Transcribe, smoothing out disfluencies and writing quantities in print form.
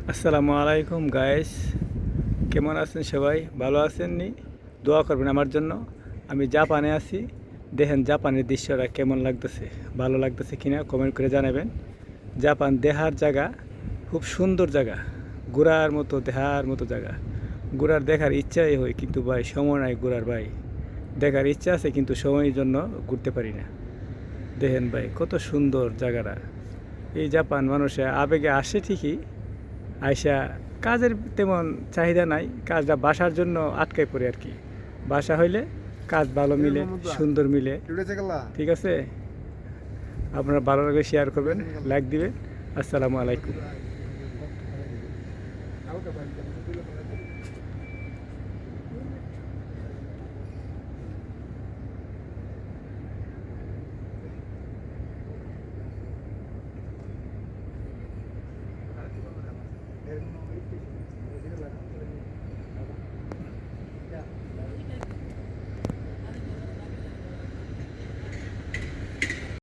আসসালামু আলাইকুম গাইস, কেমন আছেন সবাই? ভালো আছেন নি? দোয়া করবেন আমার জন্য। আমি জাপানে আছি। দেখেন জাপানের দৃশ্যটা কেমন লাগতেছে, ভালো লাগতেছে কিনা কমেন্ট করে জানাবেন। জাপান দেখার জায়গা, খুব সুন্দর জায়গা, ঘোরার মতো দেখার মতো জায়গা। ঘোরার দেখার ইচ্ছাই হয়, কিন্তু ভাই সময় নাই ঘোরার ভাই। দেখার ইচ্ছা আছে কিন্তু সময়ের জন্য ঘুরতে পারি না। দেখেন ভাই কত সুন্দর জায়গাটা। এই জাপান মানুষে আবেগে আসে ঠিকই, আইসা কাজের তেমন চাহিদা নাই, কাজটা বাসার জন্য আটকাই পড়ে আর কি। বাসা হইলে কাজ ভালো মিলে, সুন্দর মিলে। ঠিক আছে, আপনারা ভালো লাগলে শেয়ার করবেন, লাইক দিবেন। আসসালামু আলাইকুম।